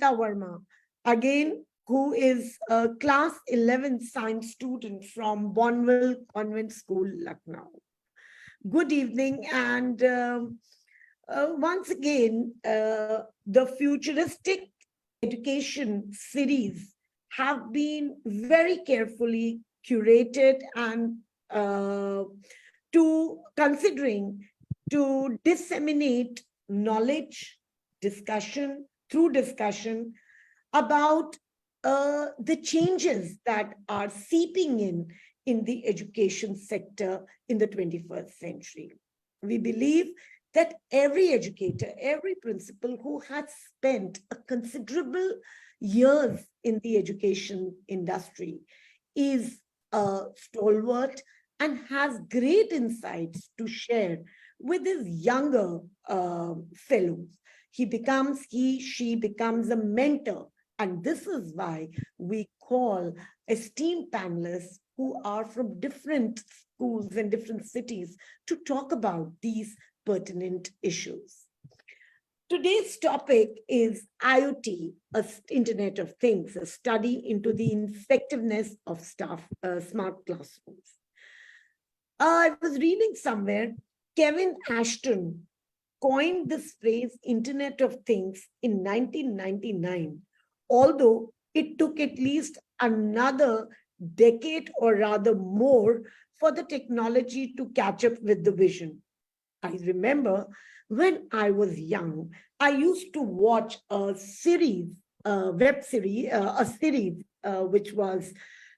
Verma, again, who is a class 11 science student from Bonville Convent School, Lucknow. Good evening, and once again, the Futuristic Education series have been very carefully curated and to considering to disseminate knowledge, through discussion about the changes that are seeping in the education sector in the 21st century. We believe that every educator, every principal who has spent a considerable years in the education industry is a stalwart and has great insights to share with his younger fellows. She becomes a mentor. And this is why we call esteemed panelists who are from different schools and different cities to talk about these pertinent issues. Today's topic is IoT, Internet of Things, a study into the effectiveness of smart classrooms. I was reading somewhere, Kevin Ashton coined this phrase Internet of Things in 1999, although it took at least another decade or rather more for the technology to catch up with the vision. I remember when I was young, I used to watch a web series, which was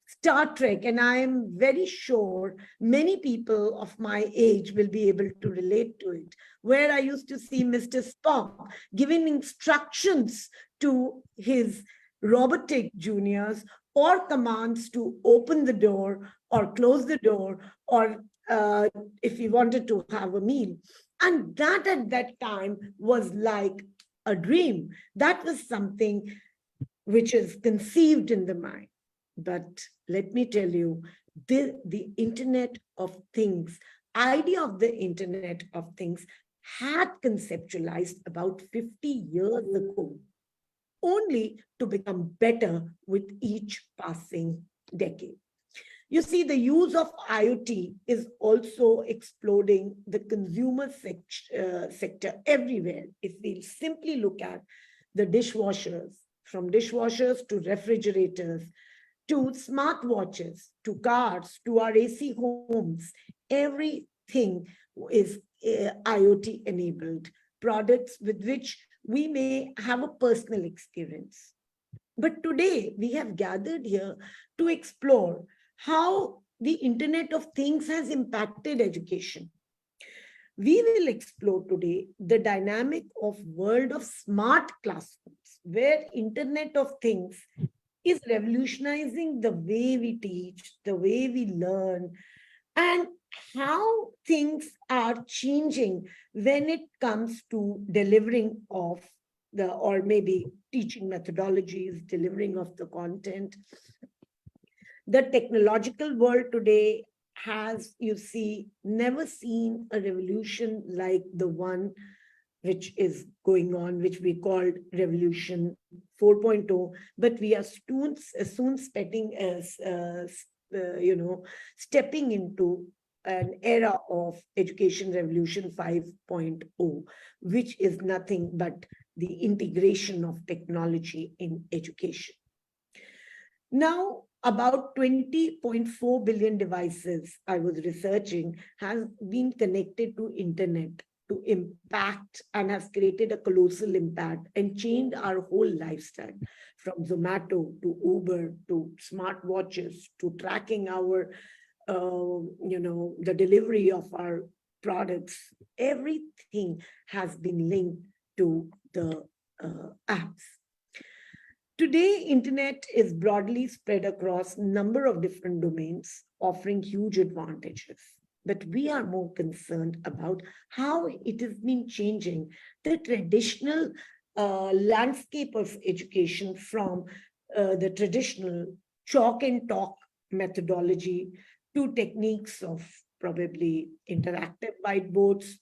Star Trek, and I am very sure many people of my age will be able to relate to it, where I used to see Mr. Spock giving instructions to his robotic juniors or commands to open the door or close the door, or if he wanted to have a meal. And that at that time was like a dream. That was something which is conceived in the mind. But let me tell you, the Internet of Things, idea of the Internet of Things had conceptualized about 50 years ago, only to become better with each passing decade. You see, the use of IoT is also exploding the consumer sector everywhere. If we simply look at the dishwashers, from dishwashers to refrigerators, to smartwatches, to cars, to our AC homes, everything is IoT enabled products with which we may have a personal experience. But today we have gathered here to explore how the Internet of Things has impacted education. We will explore today the dynamic of world of smart classrooms, where Internet of Things is revolutionizing the way we teach, the way we learn, and how things are changing when it comes to delivering of or maybe teaching methodologies, delivering of the content. The technological world today has, you see, never seen a revolution like the one which is going on, which we called Revolution 4.0, but we are soon stepping into an era of Education Revolution 5.0, which is nothing but the integration of technology in education. Now, about 20.4 billion devices I was researching has been connected to internet to impact and has created a colossal impact and changed our whole lifestyle, from Zomato to Uber to smartwatches to tracking our, the delivery of our products. Everything has been linked to the apps. Today, internet is broadly spread across a number of different domains, offering huge advantages. But we are more concerned about how it has been changing the traditional landscape of education from the traditional chalk and talk methodology to techniques of probably interactive whiteboards,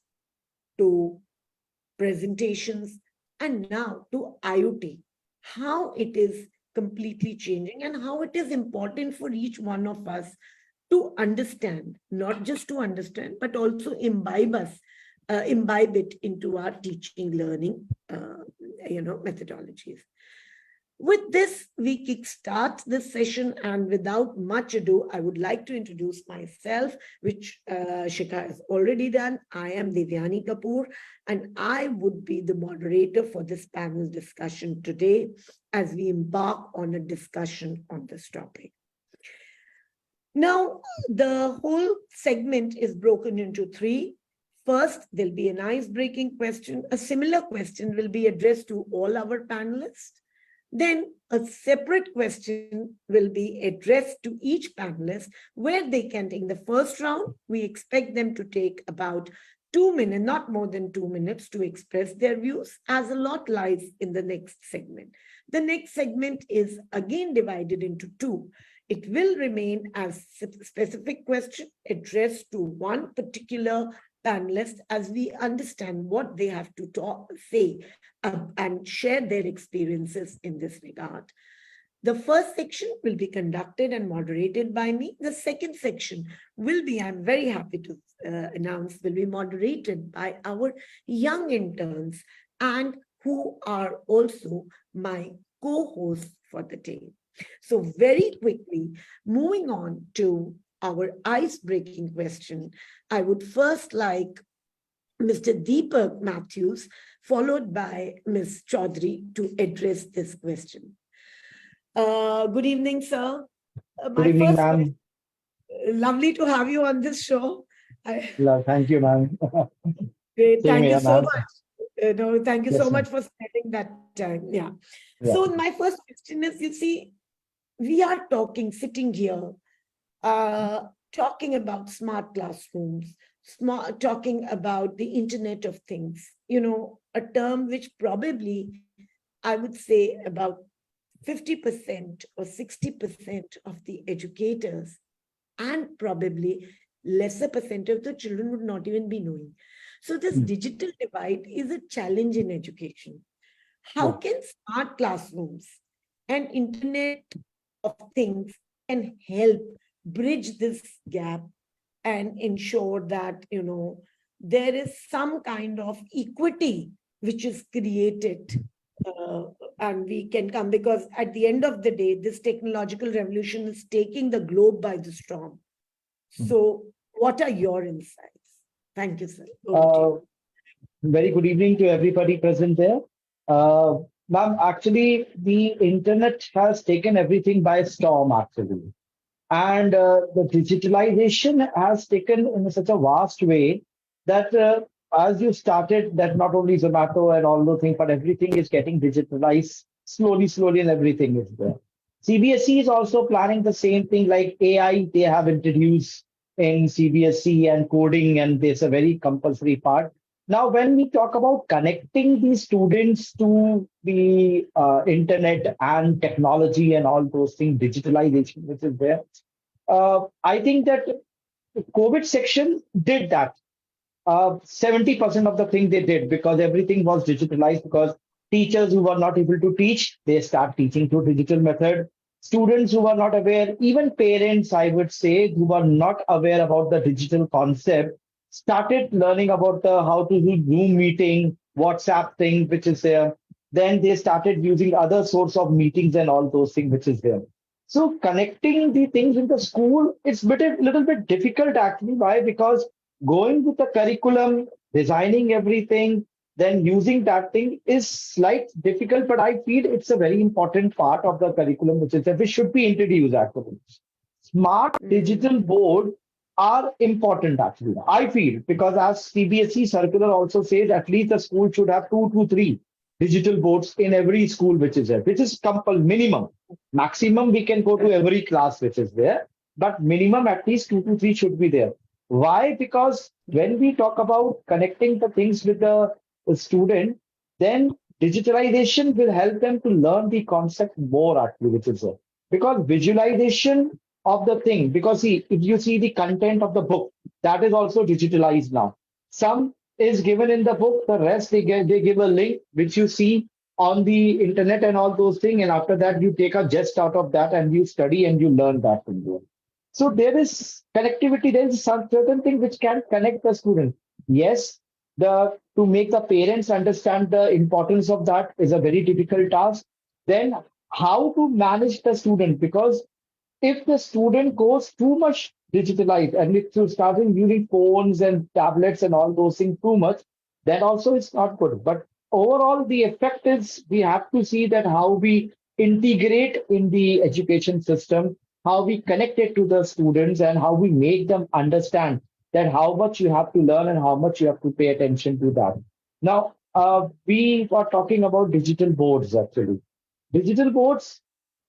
to presentations, and now to IoT. how it is completely changing and how it is important for each one of us to understand, not just to understand, but also imbibe it into our teaching, learning, methodologies. With this, we kickstart this session, and without much ado, I would like to introduce myself, which Shikha has already done. I am Devyani Kapoor, and I would be the moderator for this panel discussion today as we embark on a discussion on this topic. Now, the whole segment is broken into three. First, there'll be an ice-breaking question. A similar question will be addressed to all our panelists. Then a separate question will be addressed to each panelist where they can, in the first round, we expect them to take about 2 minutes, not more than 2 minutes, to express their views, as a lot lies in the next segment. The next segment is again divided into two. It will remain as a specific question addressed to one particular panelist as we understand what they have to say and share their experiences in this regard. The first section will be conducted and moderated by me. The second section will be, I'm very happy to announce, will be moderated by our young interns and who are also my co-hosts for the day. So very quickly, moving on to our ice-breaking question, I would first like Mr. Deepak Matthews, followed by Ms. Chaudhary, to address this question. Good evening, sir. Good evening, ma'am. Lovely to have you on this show. Thank you, ma'am. Great. Same Thank you here, so ma'am. much. Thank you Yes, so ma'am. much for spending that time. Yeah. Yeah. So my first question is, you see, we are sitting here, talking about smart classrooms, talking about the Internet of Things, a term which probably I would say about 50% or 60% of the educators and probably lesser percent of the children would not even be knowing. So this digital divide is a challenge in education. How can smart classrooms and Internet of Things can help bridge this gap and ensure that, there is some kind of equity which is created and we can come, because at the end of the day, this technological revolution is taking the globe by the storm. So what are your insights? Thank you, sir. Over to you. Very good evening to everybody present there. Ma'am, actually, the internet has taken everything by storm, actually. And the digitalization has taken in such a vast way that as you started, that not only Zomato and all those things, but everything is getting digitalized slowly, and everything is there. CBSE is also planning the same thing, like AI they have introduced in CBSE and coding, and there's a very compulsory part. Now, when we talk about connecting the students to the internet and technology and all those things, digitalization, which is there, I think that the COVID section did that. 70% of the thing they did, because everything was digitalized, because teachers who were not able to teach, they start teaching through digital method. Students who were not aware, even parents, I would say, who were not aware about the digital concept, started learning about how to do Zoom meeting, WhatsApp thing, which is there. Then they started using other sorts of meetings and all those things, which is there. So connecting the things in the school, it's a little bit difficult actually. Why? Because going with the curriculum, designing everything, then using that thing is slight difficult, but I feel it's a very important part of the curriculum, which should be introduced actually. Smart digital board are important actually, I feel, because as CBSE circular also says, at least the school should have 2 to 3 digital boards in every school which is there, which is minimum. Maximum we can go to every class which is there, but minimum at least 2 to 3 should be there. Why? Because when we talk about connecting the things with the student, then digitalization will help them to learn the concept more actually, which is there. Because visualization of the thing, because see, if you see the content of the book, that is also digitalized now. Some is given in the book, the rest they give a link which you see on the internet and all those things, and after that you take a gist out of that and you study and you learn that from there. So there is connectivity. There is some certain thing which can connect the student. Yes, the to make the parents understand the importance of that is a very difficult task. Then how to manage the student, because if the student goes too much digitalized and if you starting using phones and tablets and all those things too much, then also it's not good. But overall, the effect is we have to see that how we integrate in the education system, how we connect it to the students, and how we make them understand that how much you have to learn and how much you have to pay attention to that. Now, we were talking about digital boards actually. Digital boards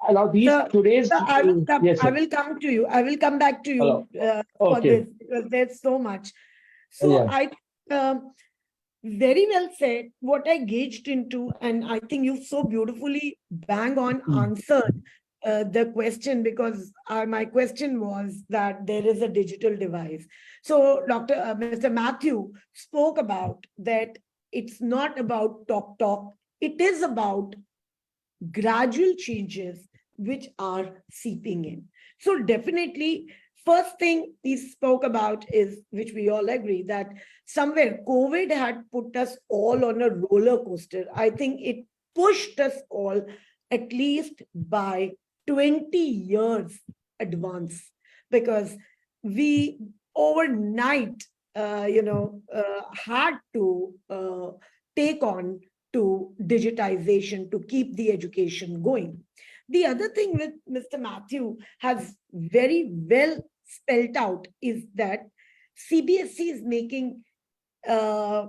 allow these So, today's. so I will come. Yes, I sir. will come to you. I will come back to Hello. you for Okay. this because there's so much. So Yeah. I very well said. What I gauged into, and I think you've so beautifully bang on Mm. answered the question, because my question was that there is a digital device. So Mr. Matthew spoke about that. It's not about talk. It is about gradual changes which are seeping in. So definitely, first thing he spoke about is, which we all agree, that somewhere COVID had put us all on a roller coaster. I think it pushed us all at least by 20 years advance, because we overnight, had to take on to digitization to keep the education going. The other thing with Mr. Matthew has very well spelt out is that CBSE is making uh,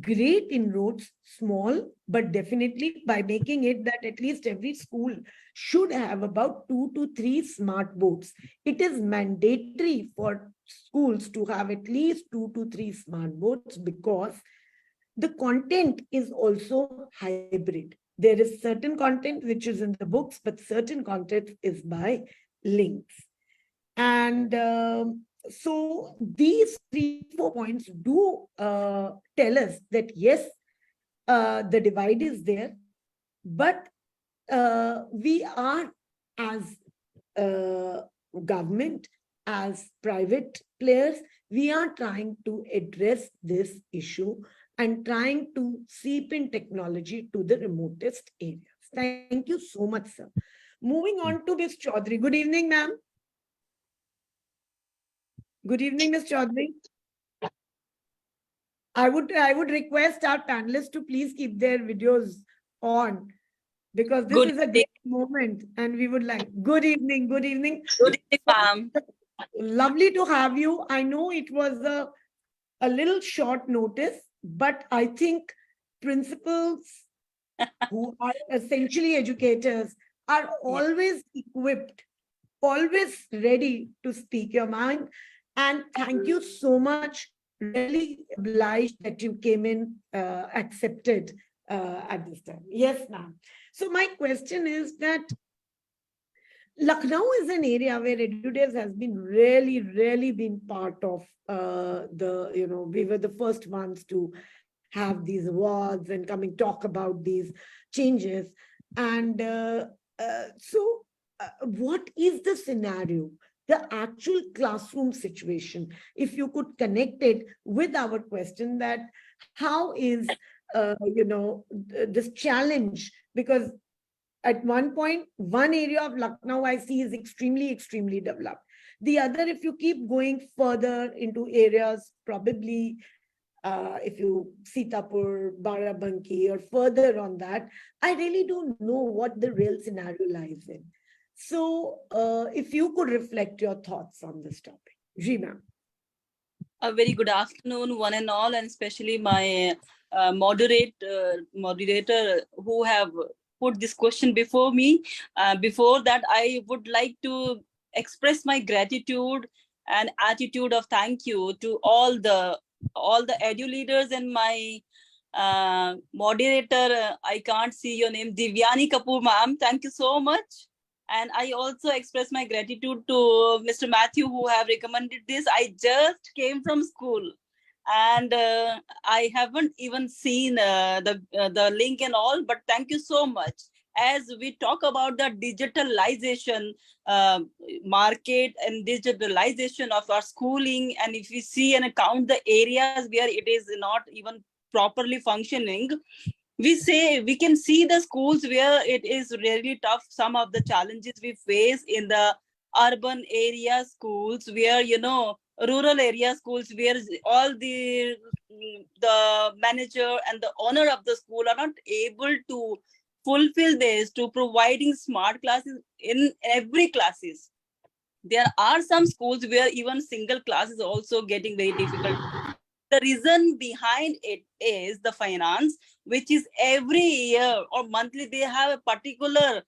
great inroads, small, but definitely by making it that at least every school should have about 2 to 3 smart boards. It is mandatory for schools to have at least 2 to 3 smart boards, because the content is also hybrid. There is certain content which is in the books, but certain content is by links. And so these 3 4 points do tell us that yes, the divide is there, but we are, as government, as private players, we are trying to address this issue and trying to seep in technology to the remotest areas. Thank you so much, sir. Moving on to Ms. Chaudhary. Good evening, ma'am. Good evening, Ms. Chaudhary. I would request our panelists to please keep their videos on, because this Good is a evening. great moment and we would like. Good evening. Good evening. Good evening, ma'am. Lovely to have you. I know it was a little short notice, but I think principals who are essentially educators are always equipped, always ready to speak your mind. And thank you so much. Really obliged that you came in, accepted at this time. Yes, ma'am. So my question is that Lucknow is an area where Edudevs has been really been part of we were the first ones to have these awards and come and talk about these changes. And what is the scenario, the actual classroom situation? If you could connect it with our question, that how is, this challenge, because at one point, one area of Lucknow I see is extremely developed. The other, if you keep going further into areas, probably if you Sitapur, Barabanki, or further on that, I really don't know what the real scenario lies in. So if you could reflect your thoughts on this topic. Ji, ma'am. A very good afternoon, one and all, and especially my moderator who have put this question before me. Before that, I would like to express my gratitude and attitude of thank you to all the edu leaders and my moderator. I can't see your name, Divyani Kapoor, ma'am. Thank you so much. And I also express my gratitude to Mr. Matthew, who have recommended this. I just came from school And I haven't even seen the link and all, but thank you so much. As we talk about the digitalization uh, market and digitalization of our schooling, and if we see and count the areas where it is not even properly functioning, we can see the schools where it is really tough. Some of the challenges we face in the urban area schools, where rural area schools, where all the manager and the owner of the school are not able to fulfill this, to providing smart classes in every classes. There are some schools where even single class is also getting very difficult. The reason behind it is the finance, which is every year or monthly they have a particular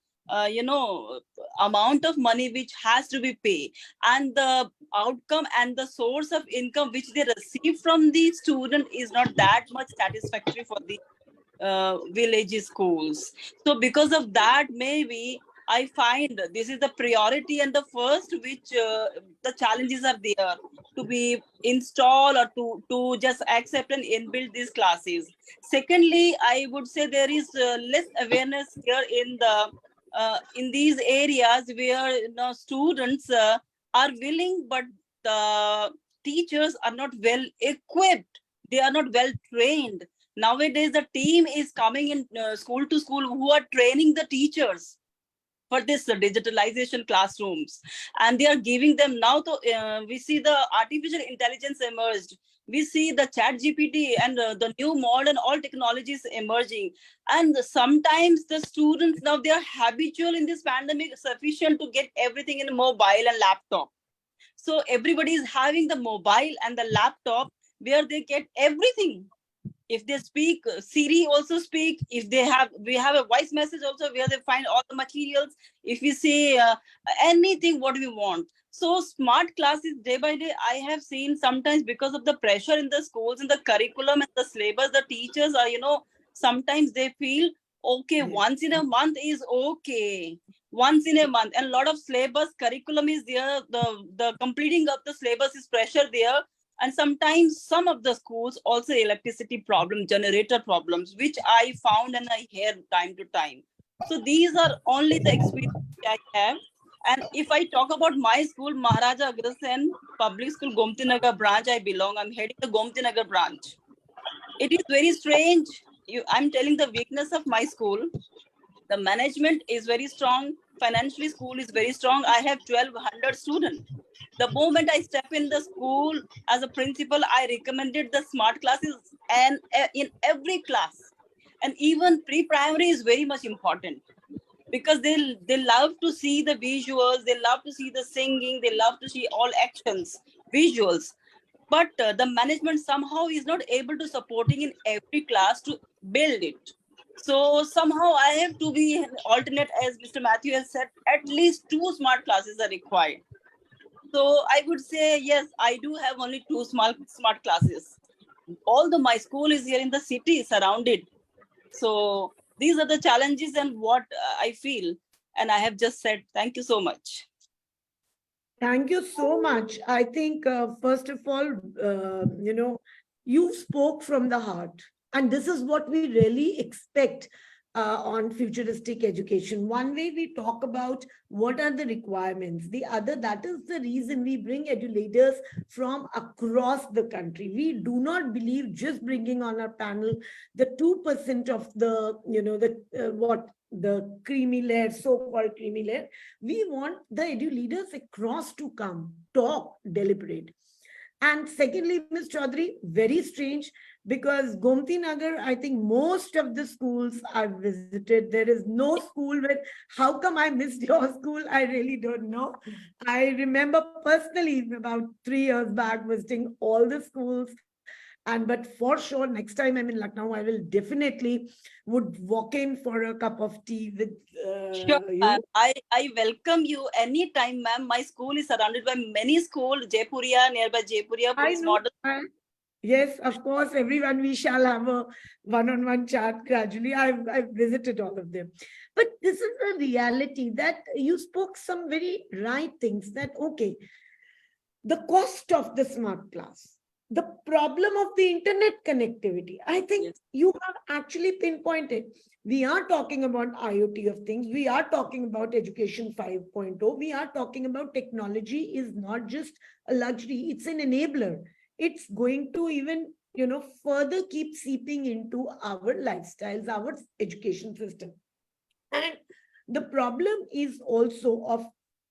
amount of money which has to be paid, and the outcome and the source of income which they receive from the student is not that much satisfactory for the village schools. So because of that, maybe I find this is the priority and the first which the challenges are there to be installed or to just accept and inbuild these classes. Secondly, I would say there is less awareness here in these areas where students are willing, but the teachers are not well equipped. They are not well trained. Nowadays, the team is coming in school to school who are training the teachers for this digitalization classrooms, and they are giving them now. We see the artificial intelligence emerged. We see the chat GPT and the new modern all technologies emerging. And sometimes the students now, they are habitual in this pandemic, sufficient to get everything in a mobile and laptop. So everybody is having the mobile and the laptop where they get everything. If they speak, Siri also speak. If we have a voice message also where they find all the materials. If we say anything what we want. So smart classes day by day, I have seen sometimes because of the pressure in the schools, in the curriculum and the syllabus, the teachers are, sometimes they feel, okay, once in a month is okay. Once in a month, and a lot of syllabus curriculum is there. The completing of the syllabus is pressure there. And sometimes some of the schools also electricity problem, generator problems, which I found and I hear time to time. So these are only the experience I have. And if I talk about my school, Maharaja Agrasen Public School, Gomti Nagar branch, I belong. I'm heading the Gomti Nagar branch. It is very strange. I'm telling the weakness of my school. The management is very strong. Financially, school is very strong. I have 1,200 students. The moment I step in the school as a principal, I recommended the smart classes and in every class. And even pre-primary is very much important because they love to see the visuals, they love to see the singing, they love to see all actions, visuals. But the management somehow is not able to supporting in every class to build it. So somehow I have to be an alternate, as Mr. Matthew has said, at least 2 smart classes are required. So I would say, yes, I do have only 2 smart classes. Although my school is here in the city, surrounded. So these are the challenges and what I feel. And I have just said, thank you so much. Thank you so much. I think, first of all, you spoke from the heart. And this is what we really expect on futuristic education. One way we talk about what are the requirements. The other, that is the reason we bring edulators from across the country. We do not believe just bringing on our panel the 2% of the, the creamy layer, so-called creamy layer. We want the edu leaders across to come, talk, deliberate. And secondly, Ms. Chaudhary, very strange, because Gomti Nagar, I think most of the schools I've visited, there is no school where, how come I missed your school? I really don't know. I remember personally about 3 years back visiting all the schools. But for sure, next time I'm in Lucknow, I will definitely would walk in for a cup of tea with Sure, you. I welcome you anytime, ma'am. My school is surrounded by many schools, Jaipuria, nearby Jaipuria, I Police know. Model. Yes, of course, everyone, we shall have a one-on-one chat gradually. I've visited all of them. But this is the reality that you spoke some very right things that, okay, the cost of the smart class. the problem of the internet connectivity. I think Yes. you have actually pinpointed. We are talking about IoT of things. We are talking about education 5.0. We are talking about technology is not just a luxury, it's an enabler. It's going to even, further keep seeping into our lifestyles, our education system. And the problem is also of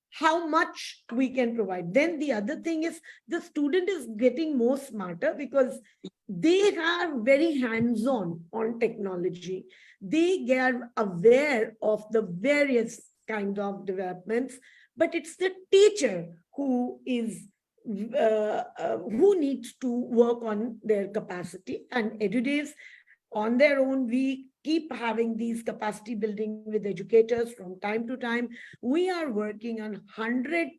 how much we can provide. Then the other thing is the student is getting more smarter because they are very hands-on on technology. They get aware of the various kind of developments, but it's the teacher who is who needs to work on their capacity. And Edudevs on their own, we keep having these capacity building with educators from time to time. We are working on 100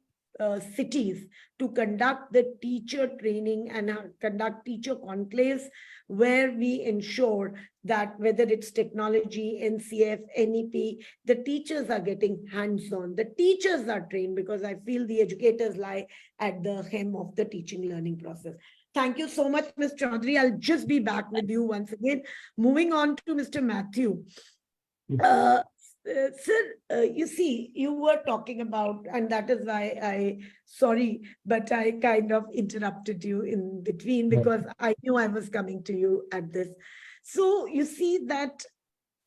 cities to conduct the teacher training and conduct teacher conclaves, where we ensure that whether it's technology, NCF, NEP, the teachers are getting hands-on. The teachers are trained, because I feel the educators lie at the hem of the teaching learning process. Thank you so much, Ms. Chaudhary. I'll just be back with you once again. Moving on to Mr. Matthew. Sir, you see, you were talking about, and that is why sorry, but I kind of interrupted you in between because I knew I was coming to you at this. So you see that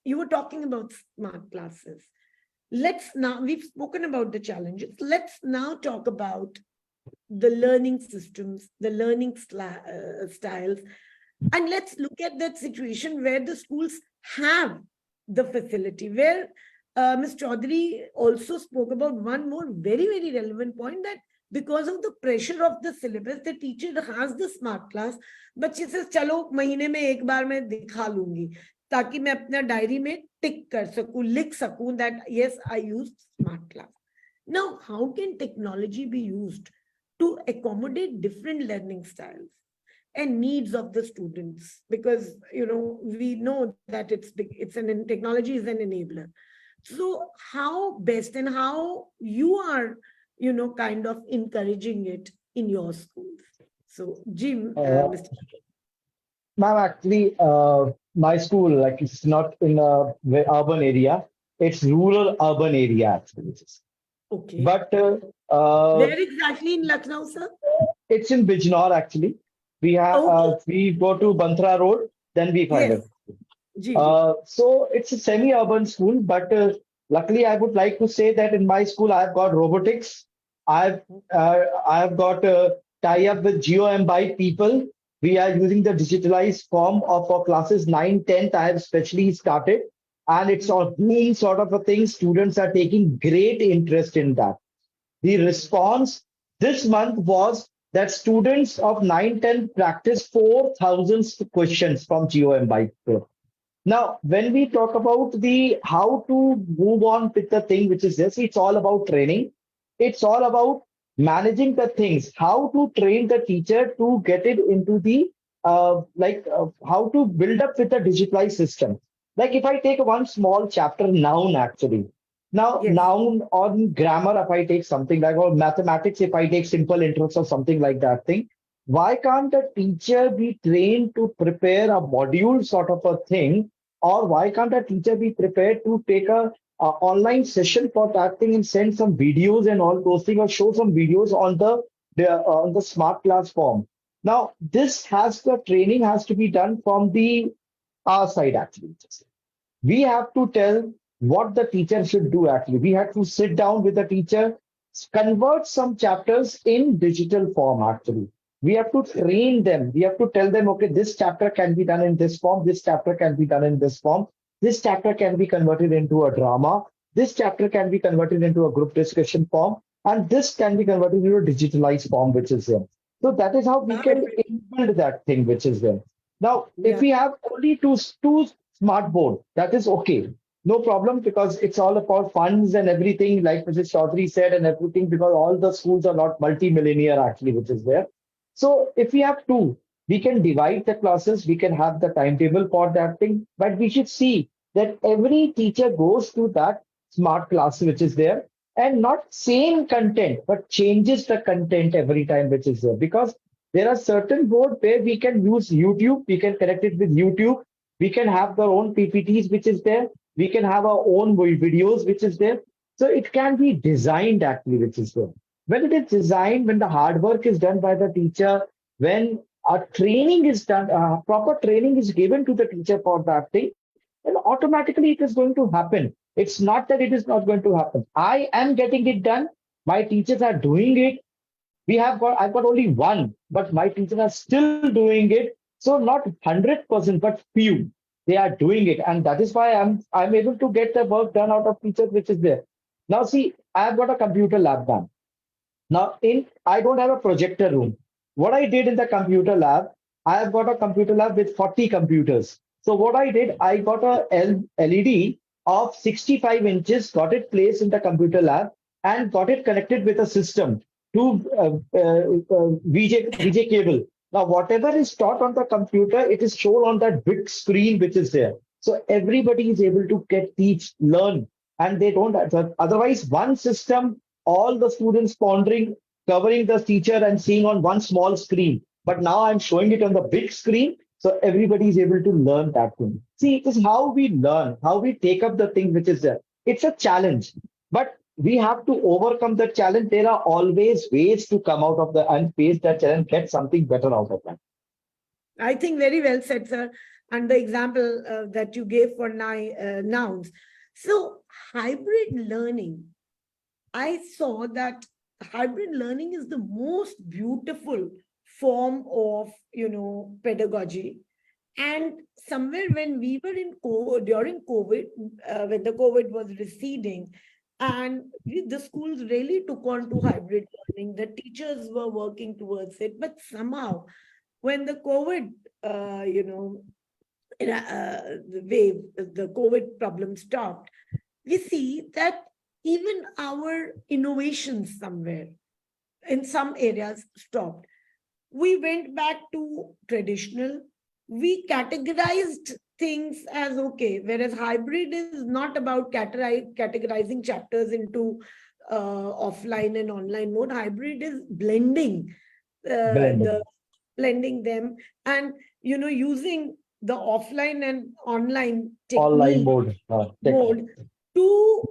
you were talking about smart classes. We've spoken about the challenges. Let's now talk about the learning systems, the learning styles. And let's look at that situation where the schools have the facility, where Ms. Chaudhary also spoke about one more very, very relevant point, that because of the pressure of the syllabus, the teacher has the smart class. बच्चे से चलो महीने में एक बार मैं दिखा लूंगी ताकि मैं अपना डायरी में टिक कर सकूं, लिख सकूं that yes, I used smart class. Now, how can technology be used to accommodate different learning styles and needs of the students? Because we know that technology is an enabler. So how best and how you are kind of encouraging it in your schools? So Jim, Mr. Ma'am, actually, my school, like, it's not in a urban area, it's rural urban area actually. Okay. But where exactly in Lucknow, sir? It's in Bijnor actually. We have we go to Banthra Road, then we find it. So it's a semi-urban school, but luckily I would like to say that in my school I've got robotics. I've got a tie-up with GeoMBite people. We are using the digitalized form of for classes 9, 10th. I have specially started, and it's a boom sort of a thing. Students are taking great interest in that. The response this month was that students of 9, 10 practiced 4,000 questions from GeoMBite. Now, when we talk about the how to move on with the thing which is this, it's all about training. It's all about managing the things, how to train the teacher to get it into the how to build up with a digitalized system. Like if I take one small chapter, noun actually. Now, noun or grammar, if I take something like, or mathematics, if I take simple interest or something like that thing, why can't a teacher be trained to prepare a module sort of a thing? Or why can't a teacher be prepared to take a online session for that thing and send some videos and all those things, or show some videos on the smart class form? Now, the training has to be done from our side actually. We have to tell what the teacher should do actually. We have to sit down with the teacher, convert some chapters in digital form actually. We have to train them. We have to tell them, okay, this chapter can be done in this form. This chapter can be done in this form. This chapter can be converted into a drama. This chapter can be converted into a group discussion form. And this can be converted into a digitalized form, which is there. So that is how we can build that thing, which is there. Now, if we have only two smart board, that is okay. No problem, because it's all about funds and everything, like Mrs. Chaudhary said, and everything, because all the schools are not multi-millionaire actually, which is there. So if we have two, we can divide the classes, we can have the timetable for that thing, but we should see that every teacher goes to that smart class which is there, and not same content, but changes the content every time which is there. Because There are certain board where we can use YouTube, we can connect it with YouTube, we can have our own PPTs, which is there, we can have our own videos, which is there. So it can be designed actually, which is there. When it is designed, when the hard work is done by the teacher, when a training is done, proper training is given to the teacher for that thing, then automatically it is going to happen. It's not that it is not going to happen. I am getting it done. My teachers are doing it. I've got only one, but my teachers are still doing it. So not 100%, but few. They are doing it. And that is why I'm able to get the work done out of teachers, which is there. Now see, I've got a computer lab done. Now, I don't have a projector room. What I did in the computer lab, I have got a computer lab with 40 computers. So what I did, I got a LED of 65 inches, got it placed in the computer lab, and got it connected with a system to VJ cable. Now, whatever is taught on the computer, it is shown on that big screen which is there. So everybody is able to teach, learn, and they don't. Otherwise, one system, all the students pondering, covering the teacher and seeing on one small screen. But now I'm showing it on the big screen, so everybody is able to learn that thing. See, it is how we learn, how we take up the thing which is there. It's a challenge, but we have to overcome the challenge. There are always ways to come out of the and face that challenge, get something better out of that. I think very well said, sir. And the example that you gave for nouns. So hybrid learning, I saw that hybrid learning is the most beautiful form of, pedagogy. And somewhere when we were during COVID, when the COVID was receding, and the schools really took on to hybrid learning, the teachers were working towards it, but somehow when the COVID, the COVID problem stopped, we see that even our innovations somewhere in some areas stopped. We went back to traditional. We categorized things as okay, whereas hybrid is not about categorizing chapters into offline and online mode. Hybrid is blending them and using the offline and online Online technique mode to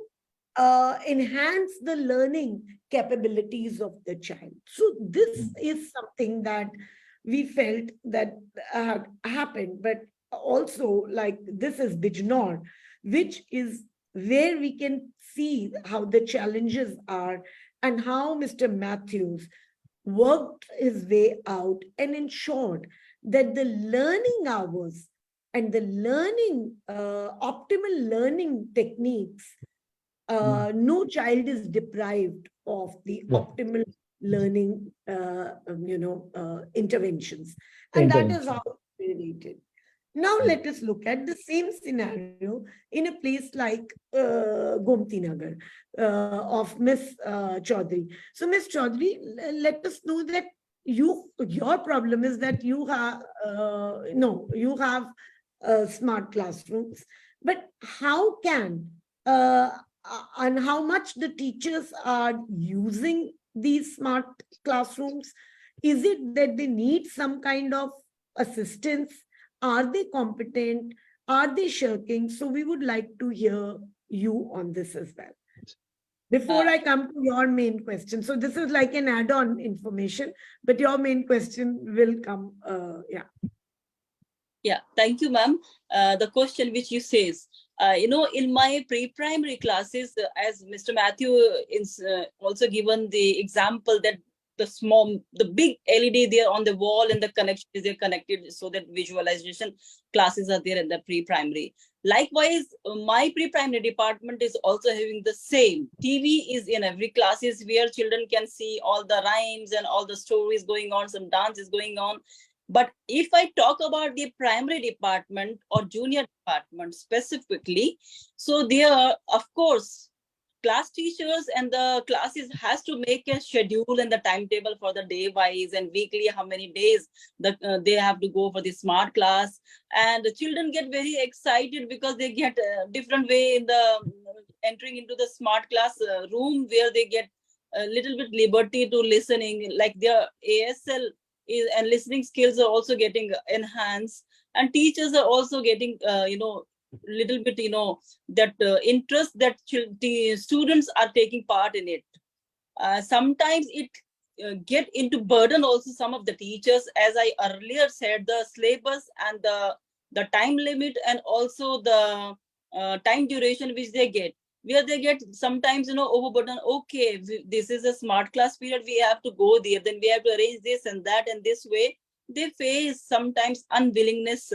enhance the learning capabilities of the child. So this is something that we felt that happened, but also like this is Bijnor, which is where we can see how the challenges are and how Mr. Matthews worked his way out and ensured that the learning hours and the learning, optimal learning techniques, no child is deprived of the optimal learning, interventions. And that is how we rated. Now let us look at the same scenario in a place like Gomti Nagar of Miss Chaudhary. So Miss Chaudhary, let us know that your problem is that you have smart classrooms, but how can and how much the teachers are using these smart classrooms? Is it that they need some kind of assistance? Are they competent? Are they shirking? So we would like to hear you on this as well. Before I come to your main question. So this is like an add-on information, but your main question will come. Yeah, thank you, ma'am. The question which you says, in my pre-primary classes, as Mr. Matthew is also given the example that the big LED there on the wall and the connection is there connected so that visualization classes are there at the pre-primary. Likewise, my pre-primary department is also having the same. TV is in every classes where children can see all the rhymes and all the stories going on, some dance is going on. But if I talk about the primary department or junior department specifically, so there, of course, class teachers and the classes has to make a schedule and the timetable for the day wise and weekly, how many days they have to go for the smart class. And the children get very excited because they get a different way in the entering into the smart class room where they get a little bit liberty to listening, like their ASL and listening skills are also getting enhanced, and teachers are also getting little bit that interest that the students are taking part in it. Sometimes it get into burden also some of the teachers, as I earlier said, the syllabus and the time limit, and also the time duration which they get, where they get sometimes overburden. Okay, this is a smart class period, we have to go there, then we have to arrange this and that, and this way they face sometimes unwillingness,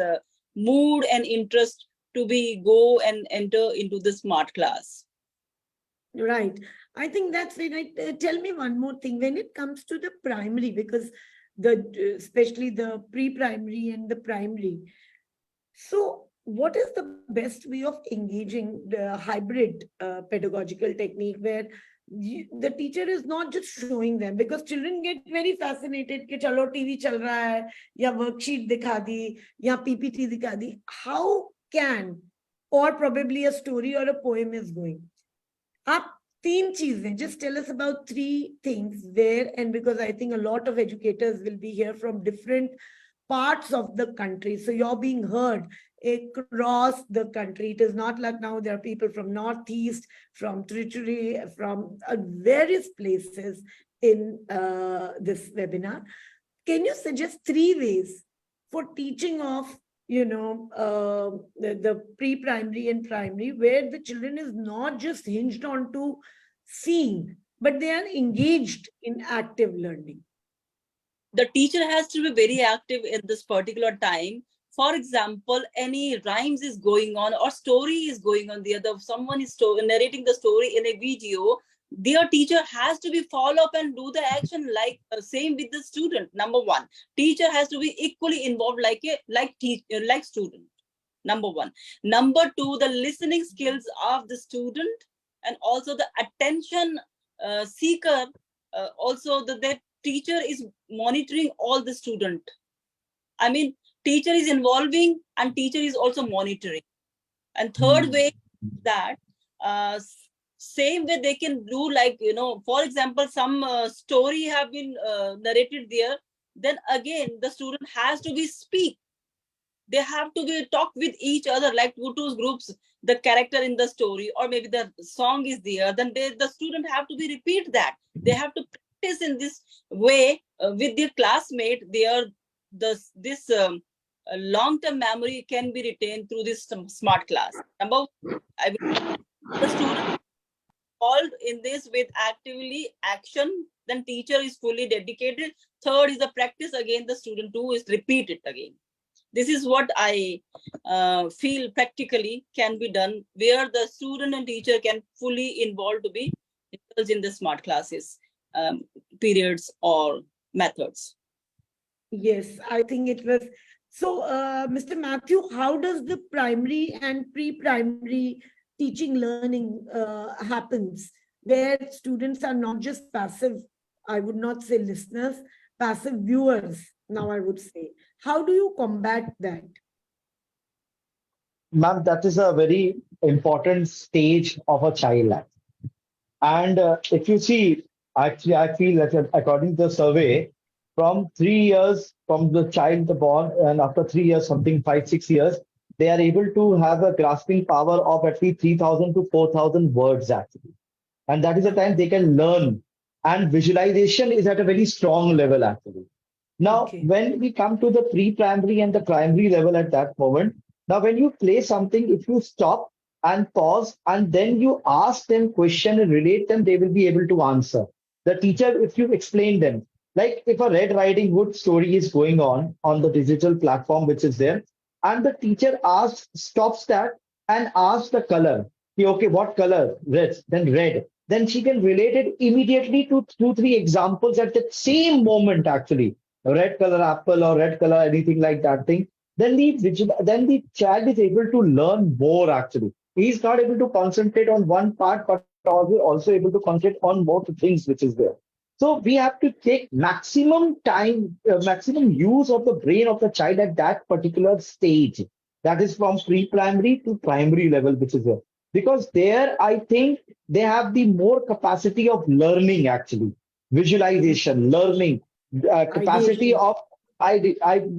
mood and interest to be go and enter into the smart class. Right. I think that's very right. Tell me one more thing. When it comes to the primary, because especially the pre-primary and the primary, so what is the best way of engaging the hybrid pedagogical technique where the teacher is not just showing them, because children get very fascinated कि चलो TV चल रहा है या worksheet दिखा दी या PPT दिखा दी. How can, or probably a story or a poem is going. आप तीन चीजें, just tell us about three things where, and because I think a lot of educators will be here from different parts of the country, so you're being heard across the country. It is not like now there are people from Northeast, from Trichy, from various places in this webinar. Can you suggest three ways for teaching of the pre-primary and primary, where the children is not just hinged on to seeing, but they are engaged in active learning? The teacher has to be very active in this particular time. For example, any rhymes is going on or story is going on, the other someone is narrating the story in a video, their teacher has to be follow up and do the action, like same with the student. Number one, teacher has to be equally involved like student. Number one. Number two, the listening skills of the student, and also the attention seeker, also that teacher is monitoring all the student. I mean, teacher is involving and teacher is also monitoring. And third way that same way they can do, like for example, some story have been narrated there, then again the student has to be speak, they have to be talk with each other, like two groups, the character in the story, or maybe the song is there, then the student have to be repeat that, they have to practice in this way with their classmate. This long-term memory can be retained through this smart class. Number, I will, the student involved in this with actively action, then teacher is fully dedicated. Third is the practice, again the student too is repeat it again. This is what I feel practically can be done, where the student and teacher can fully involve to be indulged in the smart classes, periods or methods. Yes, I think it was. So, Mr. Matthew, how does the primary and pre-primary teaching learning happens, where students are not just passive, I would not say listeners, passive viewers, now I would say. How do you combat that? Ma'am, that is a very important stage of a child. And if you see, actually, I feel that according to the survey, from 3 years from the child born, and after 3 years, something 5-6 years, they are able to have a grasping power of at least 3,000 to 4,000 words actually. And that is the time they can learn. And visualization is at a very strong level actually. Now, when we come to the pre-primary and the primary level at that moment, now when you play something, if you stop and pause and then you ask them question and relate them, they will be able to answer. The teacher, if you explain them, like if a Red Riding Hood story is going on the digital platform which is there, and the teacher stops that and asks the color. Okay, what color? Red. Then red. Then she can relate it immediately to 2-3 examples at the same moment actually. Red color apple or red color anything like that thing. Then the child is able to learn more actually. He's not able to concentrate on one part, but also able to concentrate on more things which is there. So we have to take maximum time, maximum use of the brain of the child at that particular stage. That is from pre-primary to primary level, which is there. Because there, I think they have the more capacity of learning actually. Visualization, learning. capacity Ideation. of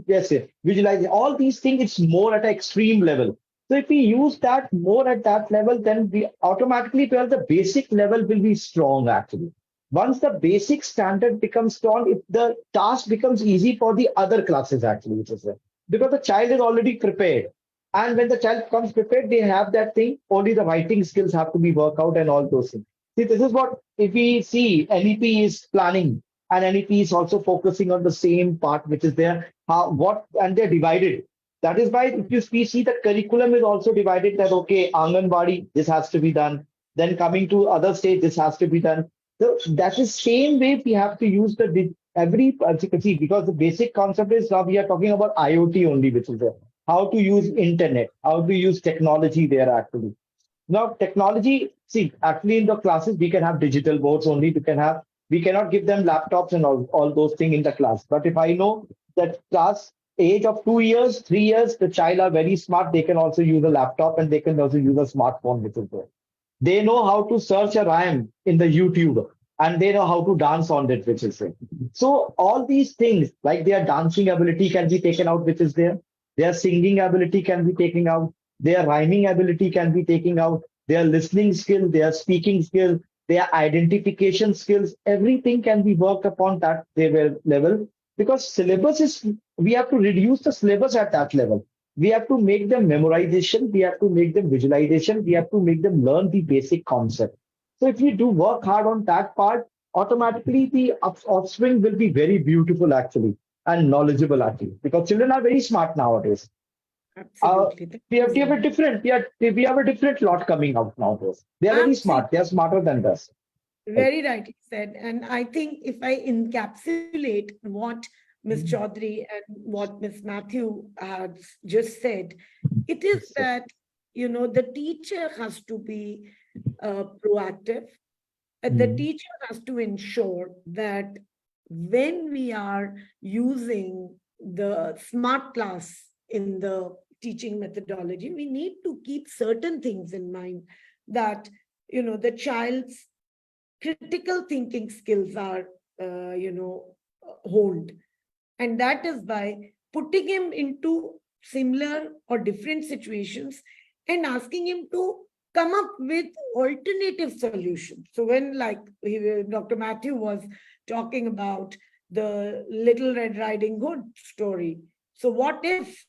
yes, yes, visualize all these things. It's more at an extreme level. So if we use that more at that level, then we automatically, well, the basic level will be strong actually. Once the basic standard becomes strong, if the task becomes easy for the other classes actually, which is there, because the child is already prepared. And when the child comes prepared, they have that thing. Only the writing skills have to be worked out and all those things. See, this is what, if we see NEP is planning, and NEP is also focusing on the same part which is there. How, what, and they're divided. That is why if you see the curriculum is also divided, that okay, Anganwadi, this has to be done. Then coming to other stage, this has to be done. So that is same way we have to use the every, as you can see, because the basic concept is now we are talking about IoT only, which is there. How to use internet, how to use technology there actually. Now, technology, see, actually in the classes, we can have digital boards only. We cannot give them laptops and all those things in the class. But if I know that class age of 2 years, 3 years, the child are very smart, they can also use a laptop and they can also use a smartphone, which is there. They know how to search a rhyme in the YouTube and they know how to dance on it, which is there. So all these things, like their dancing ability can be taken out, which is there. Their singing ability can be taken out. Their rhyming ability can be taken out. Their listening skill, their speaking skill, their identification skills, everything can be worked upon that level, because syllabus is, we have to reduce the syllabus at that level. We have to make them memorization, we have to make them visualization, we have to make them learn the basic concept. So if you do work hard on that part, automatically the offspring will be very beautiful actually and knowledgeable actually, because children are very smart nowadays. Uh, Absolutely. Thank we you have, we so have a much. different we have a different lot coming out nowadays. They are very Absolutely. smart. They are smarter than us. Right. Very rightly said. And I think if I encapsulate what Ms. Chaudhary and what Ms. Matthew has just said, it is Yes, sir. that, the teacher has to be proactive. The Mhm. teacher has to ensure that when we are using the smart class in the teaching methodology, we need to keep certain things in mind that, the child's critical thinking skills are, honed. And that is by putting him into similar or different situations and asking him to come up with alternative solutions. So when Dr. Matthew was talking about the Little Red Riding Hood story, so what if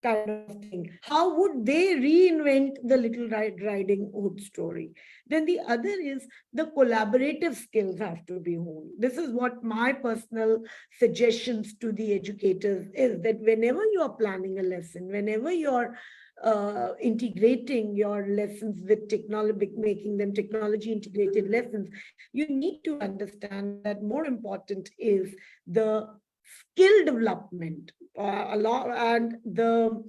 kind of thing? How would they reinvent the Little Red Riding Hood story? Then the other is the collaborative skills have to be honed. This is what my personal suggestions to the educators is, that whenever you are planning a lesson, whenever you're integrating your lessons with technology, making them technology integrated lessons, you need to understand that more important is the skill development, a lot, and the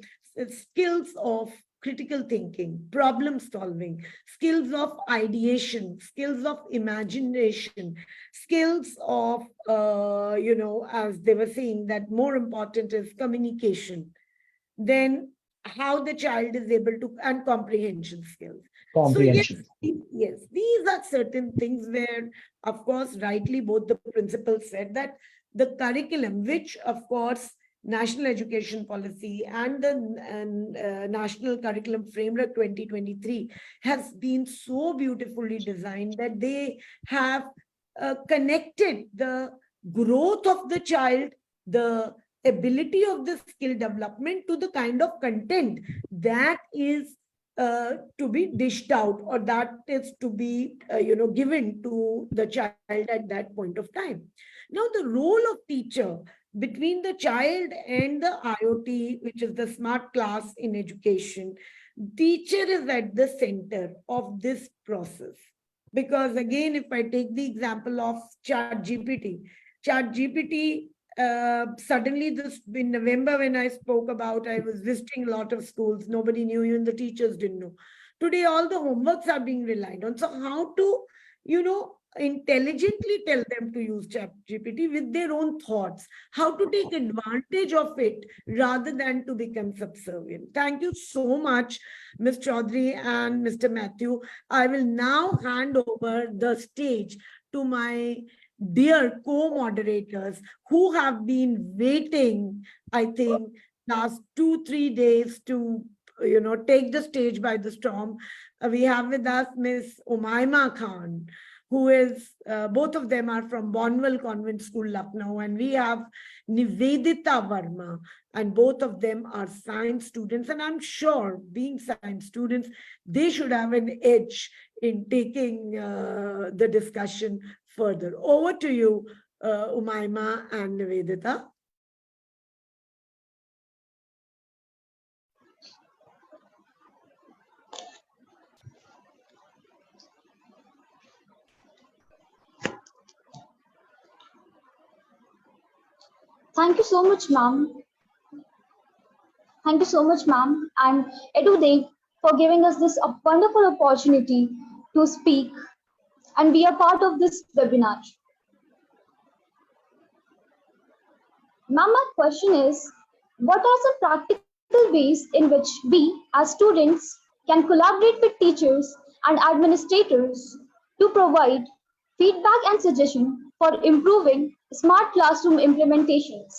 skills of critical thinking, problem solving, skills of ideation, skills of imagination, skills of, as they were saying, that more important is communication, then how the child is able to, and comprehension skills. So yes, Comprehension. yes, these are certain things where, of course, rightly both the principals said that the curriculum, which of course National Education Policy and the National Curriculum Framework 2023 has been so beautifully designed that they have connected the growth of the child, the ability of the skill development, to the kind of content that is to be dished out, or that is to be given to the child at that point of time. Now the role of teacher between the child and the IoT, which is the smart class in education, teacher is at the center of this process. Because again, if I take the example of chat gpt suddenly this in November, when I spoke about, I was visiting a lot of schools, nobody knew, even the teachers didn't know. Today all the homeworks are being relied on. So how to, intelligently tell them to use chat gpt with their own thoughts, how to take advantage of it rather than to become subservient. Thank you so much, Ms. Chaudhary and Mr. Matthew. I will now hand over the stage to my dear co-moderators who have been waiting, I think, last 2-3 days to take the stage by the storm. We have with us Miss Umaima Khan, who is, both of them are from Bonwell Convent School, Lucknow, and we have Nivedita Verma, and both of them are science students. And I'm sure, being science students, they should have an edge in taking the discussion further. Over to you, Umaima and Nivedita. Thank you so much, ma'am. Thank you so much, ma'am, and Edudevs for giving us this wonderful opportunity to speak and be a part of this webinar. Ma'am, my question is, what are the practical ways in which we as students can collaborate with teachers and administrators to provide feedback and suggestion for improving smart classroom implementations?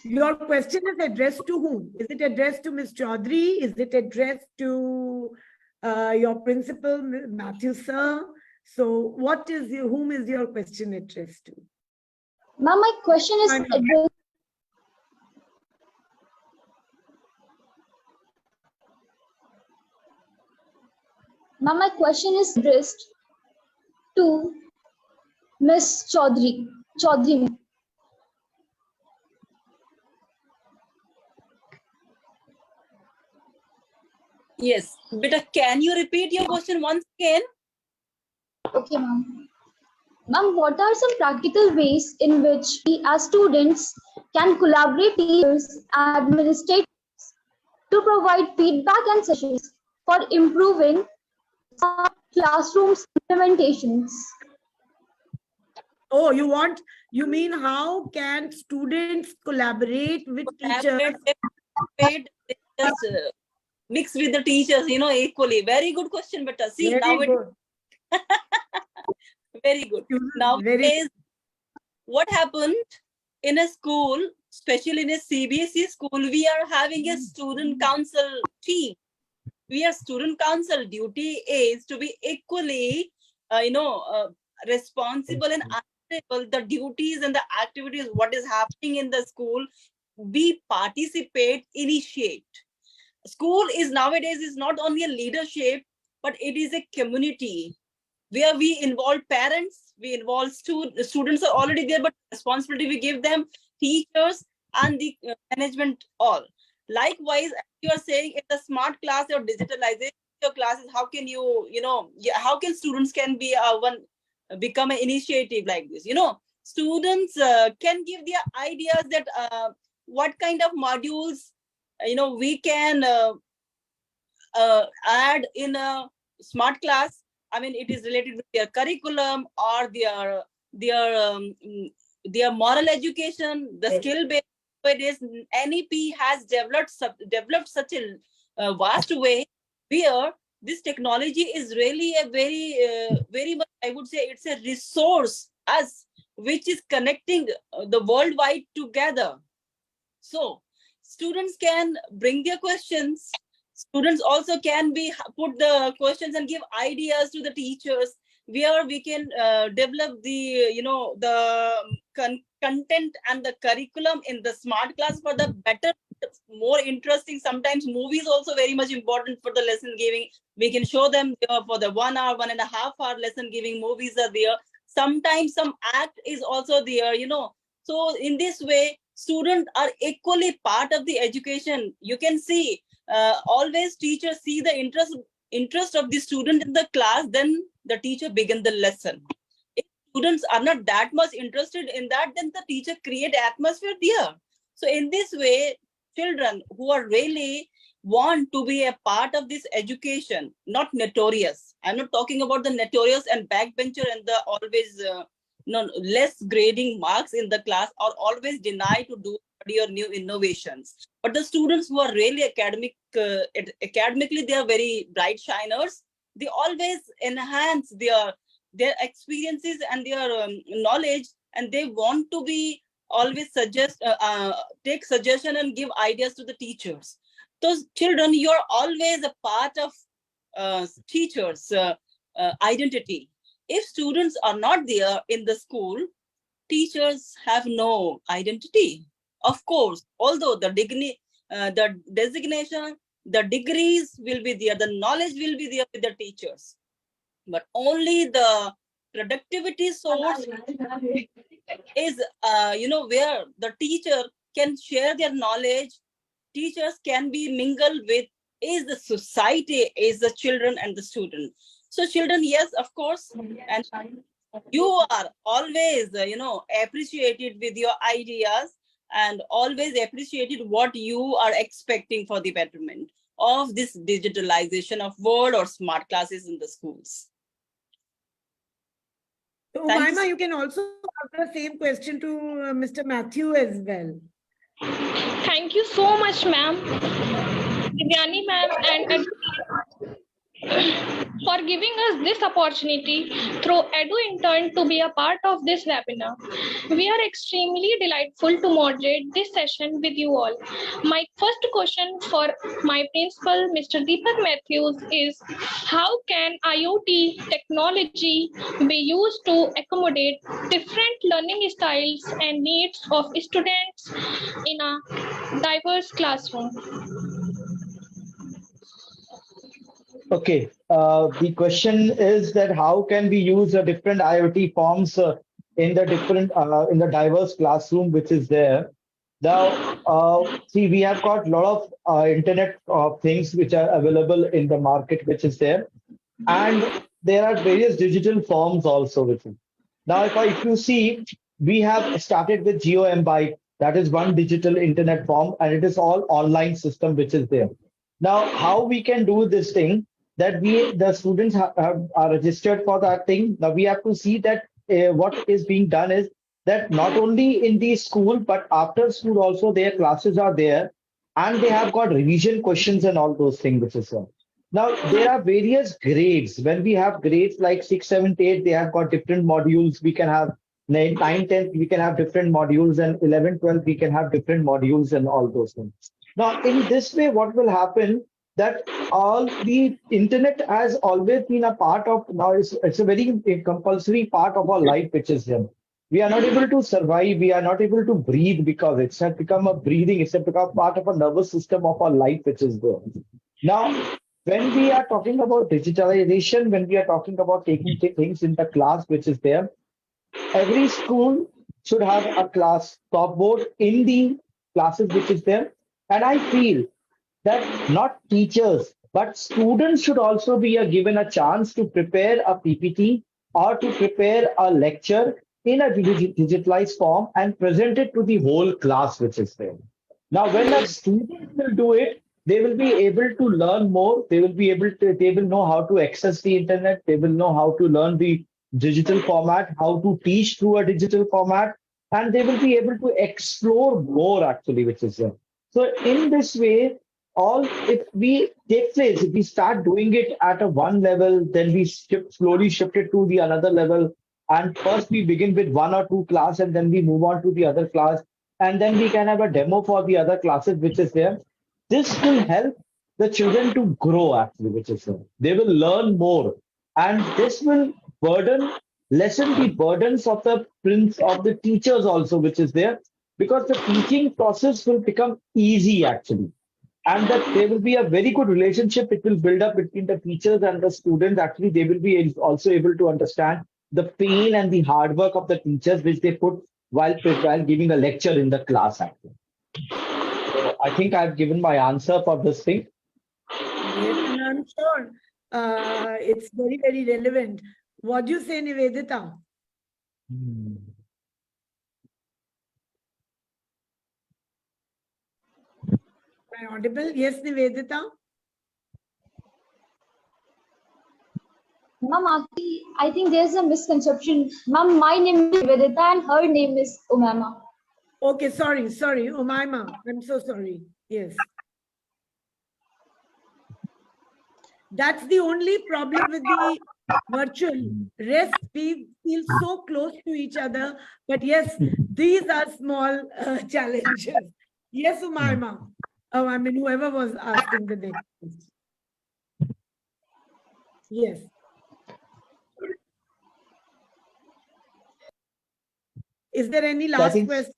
Your question is addressed to whom? Is it addressed to Ms. Chaudhary? Is it addressed to your principal, Matthew sir? So whom is your question addressed to? Ma'am, my question is addressed. Ma'am, my question is addressed to Ms. Chaudhary. Yes, Beta, can you repeat your question once again? Okay, ma'am. Ma'am, what are some practical ways in which we as students can collaborate with teachers and administrators to provide feedback and sessions for improving classrooms implementations? Oh, you mean how can students collaborate with teachers? Just mix with the teachers, equally. Very good question, Beta. See, Very now good. Very good. Nowadays, what happened in a school, especially in a CBSE school, we are having a student council team. We are student council. Duty is to be equally, responsible and answerable. The duties and the activities, what is happening in the school, we participate, initiate. School is nowadays is not only a leadership, but it is a community where we involve parents, we involve students are already there, but responsibility we give them, teachers and the management all. Likewise, as you are saying, in the smart class or digitalization your classes, how can how can students can be become an initiative like this? Students can give their ideas that what kind of modules we can add in a smart class. I mean, it is related with their curriculum or their moral education, the skill based. Nowadays, NEP has developed such a vast way where this technology is really a very much, I would say, it's a resource as which is connecting the worldwide together. So students can bring their questions. Students also can put the questions and give ideas to the teachers, where we can develop the content and the curriculum in the smart class for the better, more interesting. Sometimes movies also very much important for the lesson giving. We can show them for the 1 hour, 1.5 hour lesson giving movies are there. Sometimes some act is also there, So in this way, students are equally part of the education. You can see always teachers see the interest of the student in the class, then the teacher begin the lesson. If students are not that much interested in that, then the teacher create atmosphere there. So in this way, children who are really want to be a part of this education, not notorious. I'm not talking about the notorious and backbencher and the always less grading marks in the class, or always deny to do your new innovations. But the students who are really academically, they are very bright shiners. they always enhance their experiences and their knowledge, and they want to be always take suggestion and give ideas to the teachers. Those children, you are always a part of teachers identity. If students are not there in the school, teachers have no identity. Of course, although the designation, the degrees will be there, the knowledge will be there with the teachers, but only the productivity source is where the teacher can share their knowledge. Teachers can be mingled with is the society, is the children and the student. So children, yes, of course, and you are always appreciated with your ideas, and always appreciated what you are expecting for the betterment of this digitalization of world or smart classes in the schools. So, Thank Umaima, you. you can also ask the same question to Mr. Matthew as well. Thank you so much, ma'am, Vidyani ma'am, and for giving us this opportunity through EduIntern to be a part of this webinar. We are extremely delightful to moderate this session with you all. My first question for my principal, Mr. Deepak Matthews, is how can IoT technology be used to accommodate different learning styles and needs of students in a diverse classroom? Okay, the question is that how can we use different IoT forms in the diverse classroom which is there. Now, see, we have got a lot of internet things which are available in the market which is there, and there are various digital forms also with it. Now, if you see, we have started with GeoMbyte, that is one digital internet form, and it is all online system which is there. Now, how we can do this thing, that the students are registered for that thing. Now we have to see that what is being done is that not only in the school, but after school also their classes are there, and they have got revision questions and all those things which is there. Now there are various grades. When we have grades like 6, 7, 8, they have got different modules. We can have 9, 10, we can have different modules, and 11, 12, we can have different modules and all those things. Now in this way, what will happen, that all the internet has always been a part of, now it's a very compulsory part of our life which is here. We are not able to survive, we are not able to breathe, because it's has become a breathing, it's become part of a nervous system of our life which is there. Now when we are talking about digitalization, when we are talking about taking things in the class which is there, every school should have a class top board in the classes which is there. And I feel that not teachers, but students should also be given a chance to prepare a PPT or to prepare a lecture in a digitalized form and present it to the whole class which is there. Now, when a student will do it, they will be able to learn more. They will know how to access the internet. They will know how to learn the digital format, how to teach through a digital format, and they will be able to explore more actually, which is there. So in this way, if we take place, if we start doing it at a one level, then we slowly shift it to the another level. And first we begin with 1 or 2 class, and then we move on to the other class. And then we can have a demo for the other classes, which is there. This will help the children to grow actually, which is there. They will learn more. And this will lessen the burdens of the teachers also, which is there, because the teaching process will become easy actually. And that there will be a very good relationship it will build up between the teachers and the students. Actually, they will be also able to understand the pain and the hard work of the teachers which they put while giving a lecture in the class actually. So I think I've given my answer for this thing. Yes, and I'm sure it's very, very relevant. What do you say, Nivedita? Am I audible? Yes, Nivedita? Ma'am, I think there's a misconception. Ma'am, my name is Vedita and her name is Umama. Okay, sorry, Umaima. I'm so sorry. Yes. That's the only problem with the virtual. Rest, we feel so close to each other. But yes, these are small challenges. Yes, Umaima. Oh, I mean, whoever was asking the next question. Yes. Is there any So last question?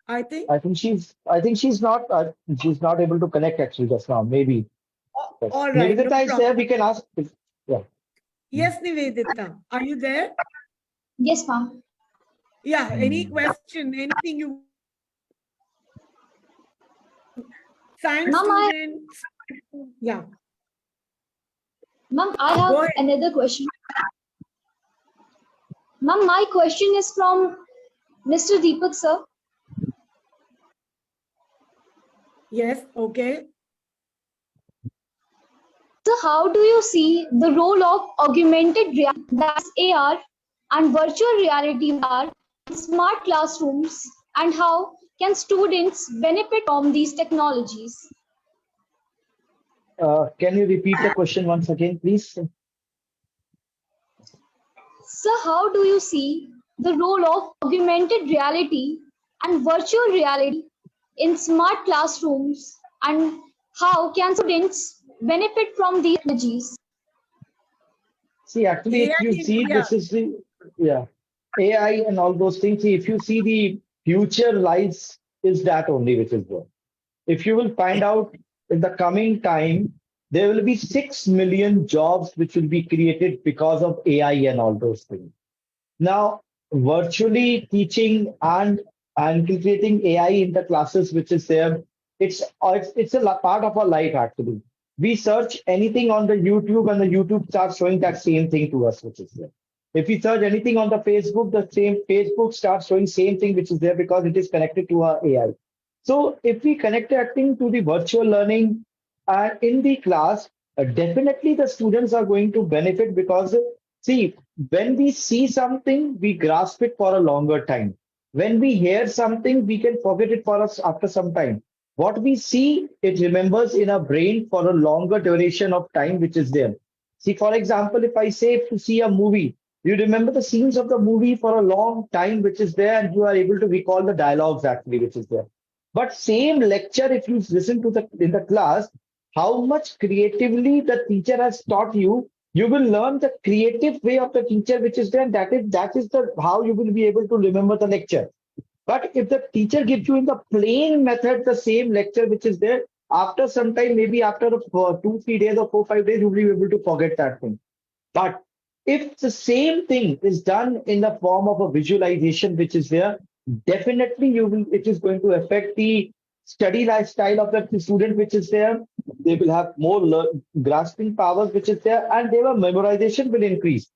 I think. I think she's not able to connect actually just now. Maybe. But All right, no Nivedita is there. problem. We can ask. Yeah. Yes, Nivedita, are you there? Yes, ma'am. Yeah, any question, anything you science Ma'am, students? Yeah, I have go ahead. another question. Ma'am, my question is from Mr. Deepak, sir. Yes, okay. So how do you see the role of augmented reality, that's AR, and virtual reality VR in smart classrooms, and how can students benefit from these technologies? Can you repeat the question once again, please? So how do you see the role of augmented reality and virtual reality in smart classrooms, and how can students benefit from these technologies? See, actually, if AI you in see, VR. this is the, yeah, AI and all those things. See, if you see the future lies is that only which is there. If you will find out in the coming time, there will be 6 million jobs which will be created because of AI and all those things. Now, virtually teaching and integrating AI in the classes, which is there, it's a part of our life actually. We search anything on the YouTube, and the YouTube starts showing that same thing to us, which is there. If we search anything on the same Facebook starts showing same thing which is there because it is connected to our AI. So if we connect that thing to the virtual learning in the class, definitely the students are going to benefit because see, when we see something, we grasp it for a longer time. When we hear something, we can forget it for us after some time. What we see, it remembers in our brain for a longer duration of time, which is there. See, for example, if I say to see a movie, you remember the scenes of the movie for a long time, which is there, and you are able to recall the dialogues actually, which is there. But same lecture, if you listen to the in the class, how much creatively the teacher has taught you, you will learn the creative way of the teacher, which is there. And that is the how you will be able to remember the lecture. But if the teacher gives you in the plain method the same lecture which is there, after some time, maybe after 2, 3 days or 4, 5 days, you will be able to forget that thing. But if the same thing is done in the form of a visualization, which is there, definitely it is going to affect the study lifestyle of the student, which is there. They will have more grasping powers, which is there, and their memorization will increase.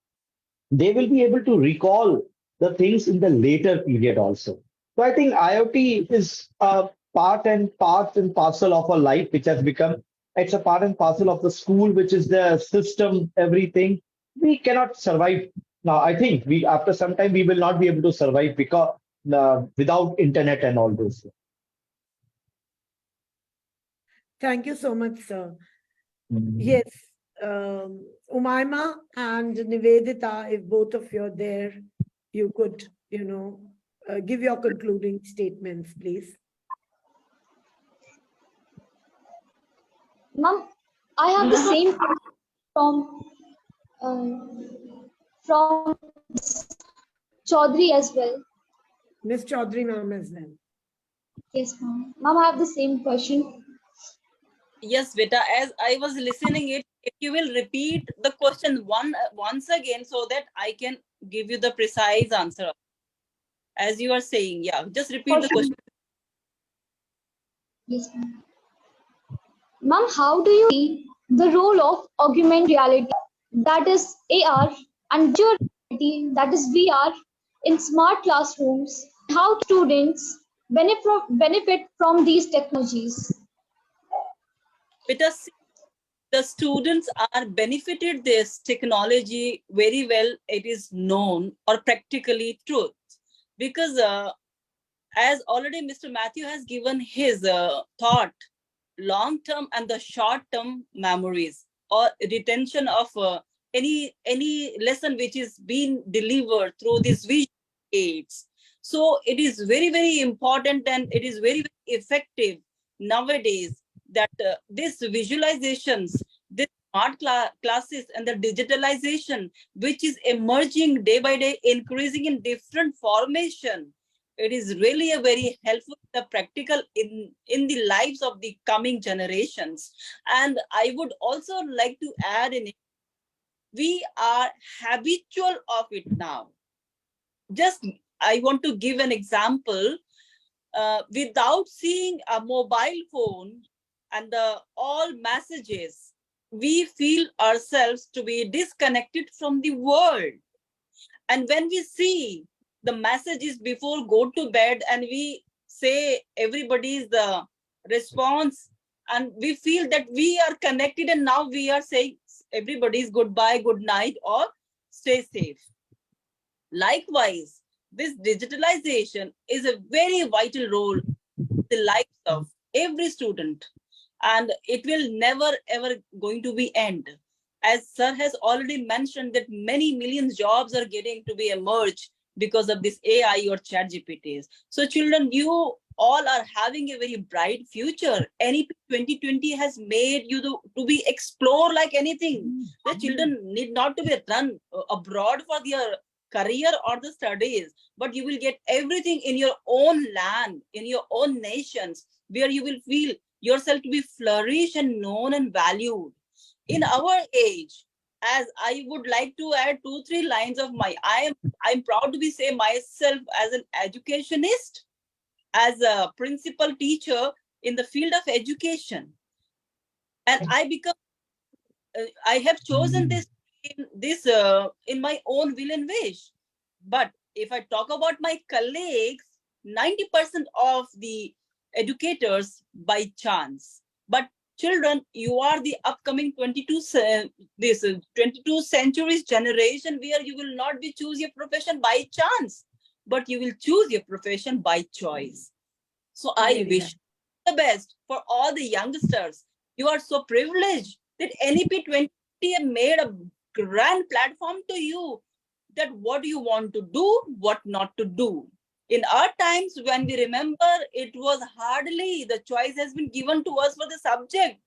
They will be able to recall the things in the later period also. So I think IoT is a part and parcel of our life, which has become, it's a part and parcel of the school, which is the system, everything. We cannot survive. Now, I think we after some time we will not be able to survive because without internet and all this. Thank you so much, sir. Mhm. Yes, Umaima and Nivedita, if both of you are there, you could, give your concluding statements, please. Ma'am, I have the same question from Chaudhary as well. Ms. Chaudhary, ma'am, as well. Yes, ma'am. Ma'am, I have the same question. Yes, Vita, as I was listening it, if you will repeat the question once again so that I can give you the precise answer. As you are saying, yeah, just repeat the question. Yes, ma'am. Ma'am, how do you see the role of augmented reality, that is AR, and virtual reality, that is VR, in smart classrooms? How students benefit from these technologies? Because the students are benefited this technology very well, it is known or practically truth. Because as already Mr. Matthew has given his thought, long-term and the short-term memories. or retention of any lesson which is being delivered through these visual aids. So it is very, very important, and it is very, very effective nowadays that these visualizations, this smart classes and the digitalization, which is emerging day by day, increasing in different formation, it is really a very helpful, the practical in the lives of the coming generations. And I would also like to add in it, we are habitual of it now. Just I want to give an example. Without seeing a mobile phone and the all messages, we feel ourselves to be disconnected from the world. And when we see the messages before go to bed, and we say everybody is the response, and we feel that we are connected, and now we are saying everybody's goodbye, good night, or stay safe. Likewise, this digitalization is a very vital role in the lives of every student, and it will never ever going to be end. As sir has already mentioned, that many millions jobs are getting to be emerged because of this AI or chat GPTs. So children, you all are having a very bright future. NEP 2020 has made you to be explore like anything. The children need not to be run abroad for their career or the studies, but you will get everything in your own land, in your own nations, where you will feel yourself to be flourished and known and valued. In our age, as I would like to add 2-3 lines of my, I'm proud to be say myself as an educationist, as a principal teacher in the field of education, and I have chosen in my own will and wish. But if I talk about my colleagues, 90% of the educators by chance. But children, you are the upcoming 22 centuries generation, where you will not be choose your profession by chance, but you will choose your profession by choice. So I wish the best for all the youngsters. You are so privileged that NEP 20 made a grand platform to you, that what you want to do, what not to do. In our times, when we remember, it was hardly the choice has been given to us for the subject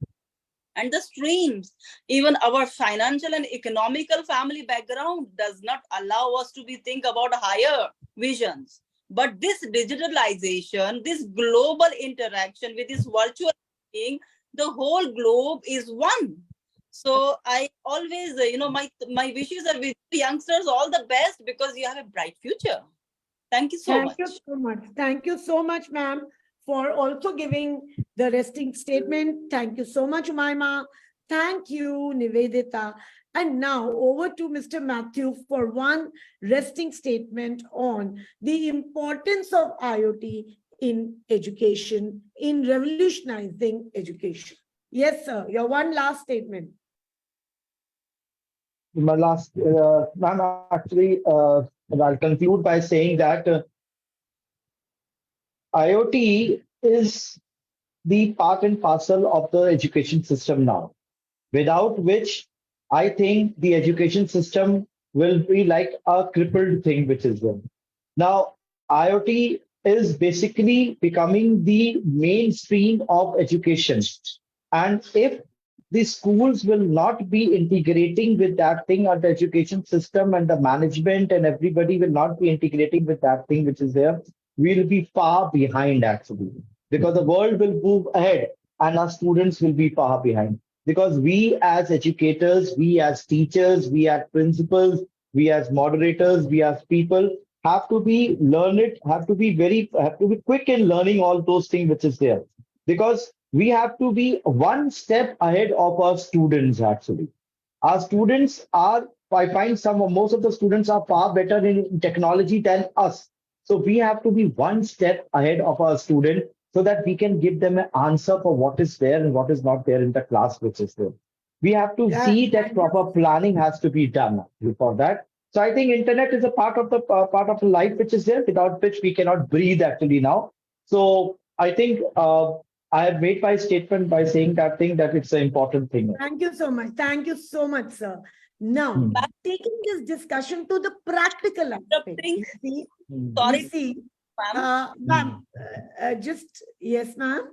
and the streams. Even our financial and economical family background does not allow us to be think about higher visions. But this digitalization, this global interaction with this virtual thing, the whole globe is one. So I always, my wishes are with youngsters, all the best, because you have a bright future. Thank you so much. Thank you so much. Thank you so much, ma'am, for also giving the resting statement. Thank you so much, Umaima. Thank you, Nivedita. And now over to Mr. Matthew for one resting statement on the importance of IoT in education, in revolutionizing education. Yes, sir. Your one last statement. My last, ma'am, actually, I'll conclude by saying that IoT is the part and parcel of the education system now, without which I think the education system will be like a crippled thing, which is there. Now, IoT is basically becoming the mainstream of education. And if the schools will not be integrating with that thing, or the education system and the management and everybody will not be integrating with that thing which is there, we'll be far behind actually, because the world will move ahead and our students will be far behind. Because we as educators, we as teachers, we as principals, we as moderators, we as people have to be have to be quick in learning all those things which is there. Because we have to be one step ahead of our students actually. Our students are, I find most of the students are far better in technology than us. So we have to be one step ahead of our student, so that we can give them an answer for what is there and what is not there in the class which is there. We have to see that proper planning has to be done for that. So I think internet is a part of the life which is there, without which we cannot breathe actually now. So I think I have made my statement by saying that thing that it's an important thing. Thank you so much. Thank you so much, sir. Now, Hmm. taking this discussion to the practical aspect, Interrupting. Hmm. you Sorry, see, ma'am. ma'am, just, yes, ma'am.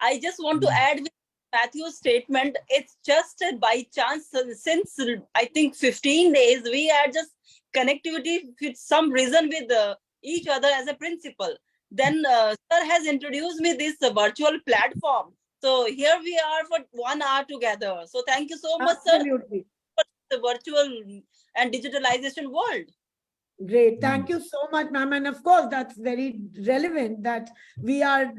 I just want to add with Matthew's statement. It's just by chance since I think 15 days we had just connectivity with some reason with each other as a principal. Then sir has introduced me this virtual platform. So here we are for 1 hour together. So thank you so much, sir, Absolutely. for the virtual and digitalization world. Great. Thank you so much, ma'am. And of course, that's very relevant that we are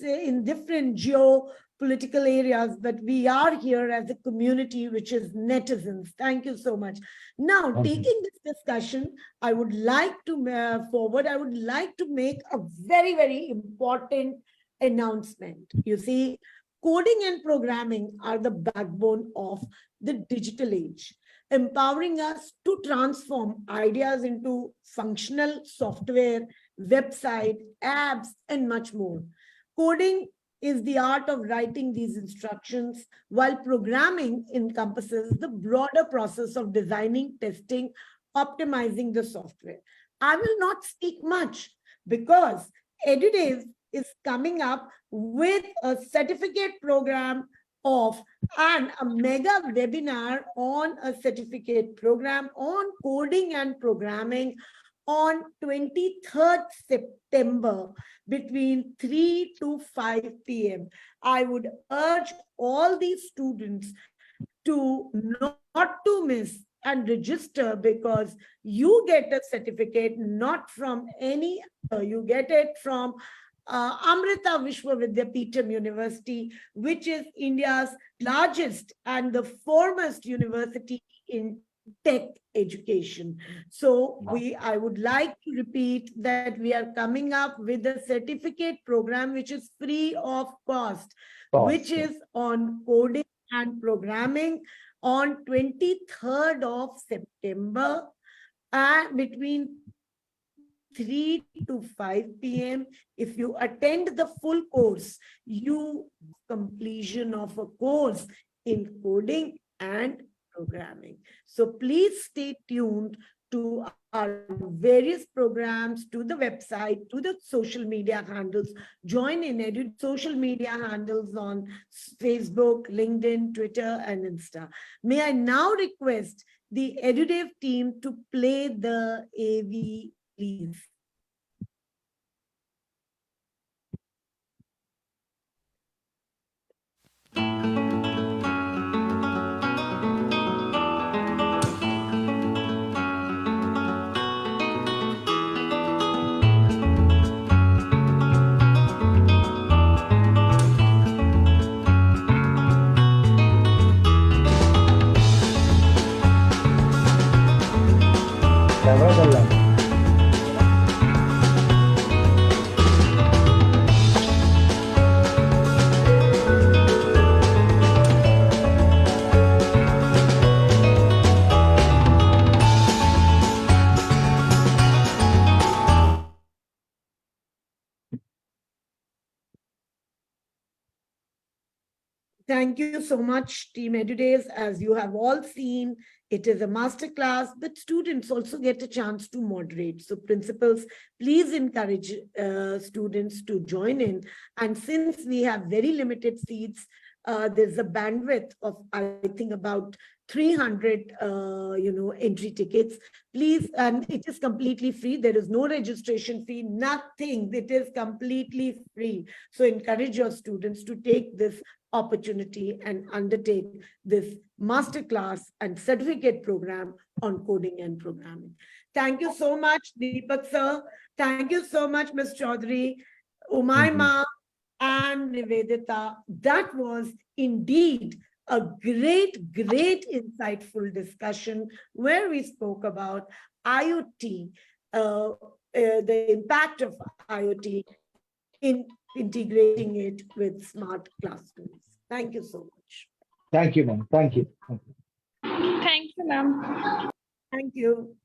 in different geopolitical areas, but we are here as a community, which is netizens. Thank you so much. Now, taking this discussion, I would like to I would like to make a very, very important announcement. You see, coding and programming are the backbone of the digital age, empowering us to transform ideas into functional software, website, apps, and much more. Coding is the art of writing these instructions, while programming encompasses the broader process of designing, testing, optimizing the software. I will not speak much because Edudevs is coming up with a certificate program of and a mega webinar on a certificate program on coding and programming on 23rd September between 3 to 5 p.m. I would urge all these students to not to miss and register, because you get a certificate not from any other. You get it from Amrita Vishwa Vidyapeetham University, which is India's largest and the foremost university in tech education. So I would like to repeat that we are coming up with a certificate program which is free of cost, which is on coding and programming on 23rd of September and between 3 to 5 p.m. If you attend the full course, you completion of a course in coding and programming. So please stay tuned to our various programs, to the website, to the social media handles. Join in social media handles on Facebook, LinkedIn, Twitter, and Insta. May I now request the Edudev team to play the AV, please. Thank you so much, Team Edudevs. As you have all seen, it is a masterclass, but students also get a chance to moderate. So principals, please encourage students to join in. And since we have very limited seats, there's a bandwidth of, I think, about 300 entry tickets. Please, and it is completely free. There is no registration fee, nothing. It is completely free. So encourage your students to take this opportunity and undertake this masterclass and certificate program on coding and programming. Thank you so much, Deepak sir. Thank you so much, Ms. Chaudhary, Umayma, and Nivedita. That was indeed a great, great insightful discussion where we spoke about IoT, the impact of IoT in integrating it with smart classrooms. Thank you so much. Thank you, ma'am. Thank you. Thank you, ma'am. Thank you.